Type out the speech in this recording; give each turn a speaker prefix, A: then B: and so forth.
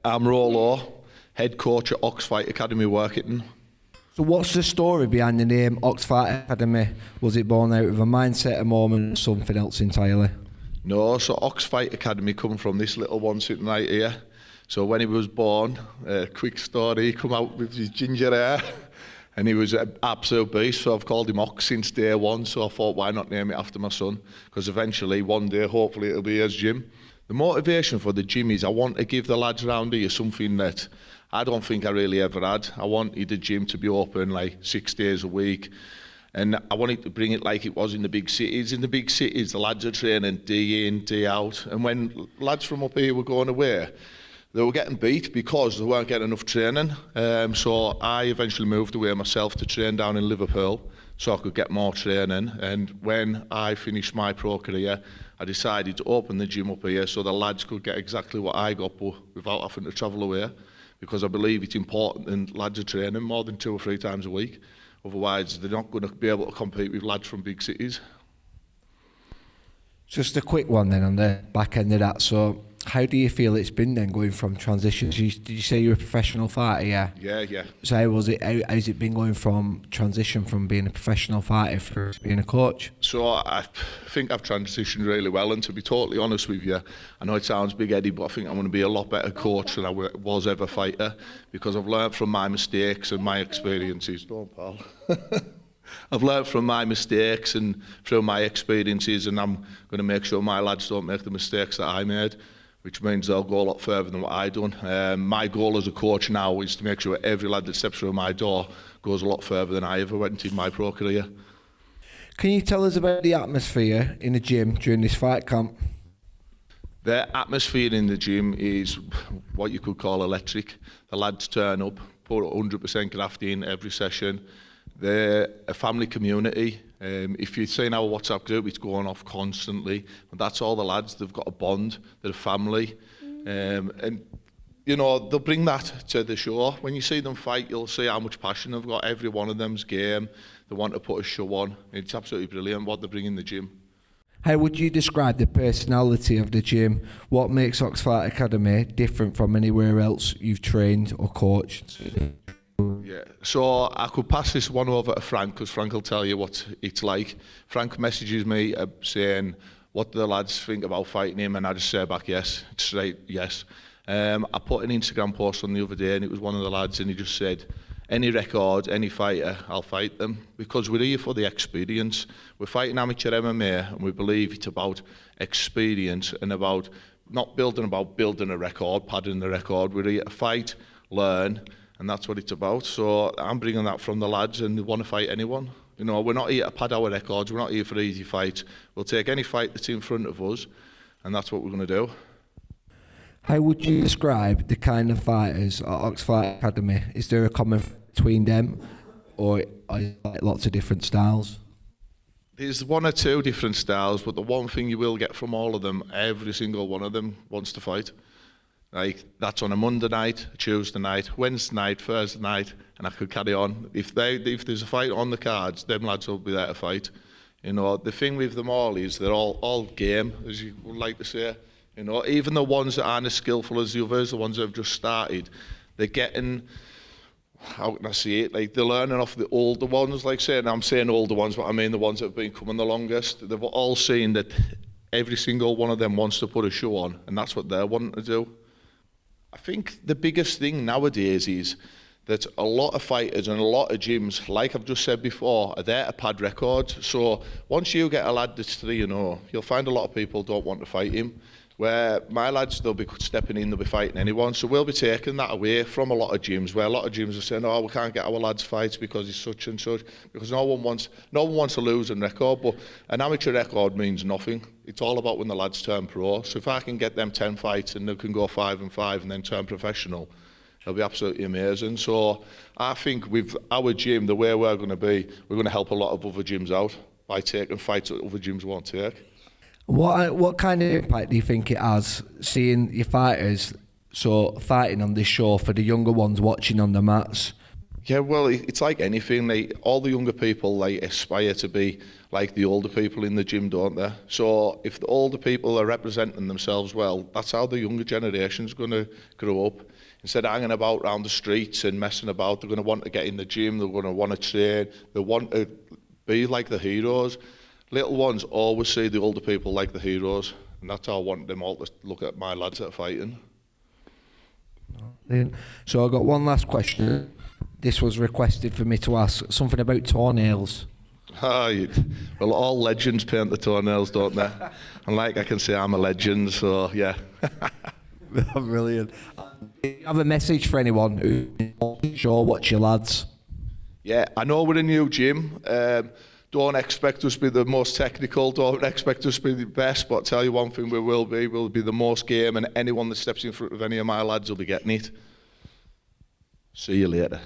A: I'm Rollo, head coach at Oxfight Academy, Workington.
B: So what's the story behind the name Oxfight Academy? Was it born out of a mindset, a moment, or something else entirely?
A: No, so Oxfight Academy come from this little one sitting right here. So when he was born, quick story, he come out with his ginger hair and he was an absolute beast, so I've called him Ox since day one, so I thought why not name it after my son, because eventually one day hopefully it'll be his gym. The motivation for the gym is I want to give the lads around here something that I don't think I really ever had. I wanted the gym to be open like 6 days a week, and I wanted to bring it like it was in the big cities. In the big cities, the lads are training day in, day out, and when lads from up here were going away, they were getting beat because they weren't getting enough training. So I eventually moved away myself to train down in Liverpool so I could get more training. And when I finished my pro career, I decided to open the gym up here so the lads could get exactly what I got, but without having to travel away, because I believe it's important and lads are training more than 2 or 3 times a week. Otherwise, they're not going to be able to compete with lads from big cities.
B: Just a quick one then on the back end of that. So how do you feel it's been then going from transitions? Did you say you're a professional fighter?
A: Yeah.
B: So how's it been going from transition from being a professional fighter to being a coach?
A: So I think I've transitioned really well, and to be totally honest with you, I know it sounds big-headed, but I think I'm going to be a lot better coach than I was ever fighter, because I've learned from my mistakes and my experiences. Don't, pal. I've learned from my mistakes and through my experiences, and I'm going to make sure my lads don't make the mistakes that I made, which means they'll go a lot further than what I done. My goal as a coach now is to make sure every lad that steps through my door goes a lot further than I ever went in my pro career.
B: Can you tell us about the atmosphere in the gym during this fight camp?
A: The atmosphere in the gym is what you could call electric. The lads turn up, put 100% graft in every session. They're a family community. If you've seen our WhatsApp group, it's going off constantly. And that's all the lads. They've got a bond. They're a family. And, you know, they'll bring that to the show. When you see them fight, you'll see how much passion they've got. Every one of them's game. They want to put a show on. It's absolutely brilliant what they bring in the gym.
B: How would you describe the personality of the gym? What makes Oxfight Academy different from anywhere else you've trained or coached?
A: Yeah, so I could pass this one over to Frank, because Frank will tell you what it's like. Frank messages me saying, what do the lads think about fighting him? And I just say back, yes, straight yes. I put an Instagram post on the other day, and it was one of the lads, and he just said, any record, any fighter, I'll fight them, because we're here for the experience. We're fighting amateur MMA, and we believe it's about experience and about not building a record, padding the record. We're here to fight, learn, and that's what it's about. So I'm bringing that from the lads, and they want to fight anyone. You know, we're not here to pad our records. We're not here for easy fights. We'll take any fight that's in front of us, and that's what we're going to do.
B: How would you describe the kind of fighters at Oxfight Academy? Is there a common between them, or are there like lots of different styles?
A: There's 1 or 2 different styles, but the one thing you will get from all of them, every single one of them wants to fight. Like, that's on a Monday night, a Tuesday night, Wednesday night, Thursday night, and I could carry on. If there's a fight on the cards, them lads will be there to fight. You know, the thing with them all is they're all game, as you would like to say. You know, even the ones that aren't as skillful as the others, the ones that have just started, they're getting, how can I say it, like they're learning off the older ones, like saying, I'm saying older ones, but I mean the ones that have been coming the longest. They've all seen that every single one of them wants to put a show on, and that's what they're wanting to do. I think the biggest thing nowadays is that a lot of fighters and a lot of gyms, like I've just said before, are there to pad records. So once you get a lad that's 3-0, you'll find a lot of people don't want to fight him. Where my lads, they'll be stepping in, they'll be fighting anyone. So we'll be taking that away from a lot of gyms, where a lot of gyms are saying, oh, we can't get our lads fights because he's such and such, because no one wants a losing record. But an amateur record means nothing. It's all about when the lads turn pro. So if I can get them 10 fights and they can go 5-5 and then turn professional, it'll be absolutely amazing. So I think with our gym, the way we're going to be, we're going to help a lot of other gyms out by taking fights that other gyms won't take.
B: What kind of impact do you think it has, seeing your fighters fighting on this show for the younger ones watching on the mats?
A: Yeah, well, it's like anything. All the younger people aspire to be like the older people in the gym, don't they? So if the older people are representing themselves well, that's how the younger generation's going to grow up. Instead of hanging about around the streets and messing about, they're going to want to get in the gym, they're going to want to train, they want to be like the heroes. Little ones always see the older people like the heroes, and that's how I want them all to look at my lads that are fighting.
B: So I've got one last question. This was requested for me to ask, something about toenails.
A: Well, all legends paint the toenails, don't they? And like I can say, I'm a legend, so yeah.
B: Brilliant. Do you have a message for anyone who's sure what's your lads?
A: Yeah, I know we're a new gym. Don't expect us to be the most technical, don't expect us to be the best, but I'll tell you one thing we will be. We'll be the most game, and anyone that steps in front of any of my lads will be getting it. See you later.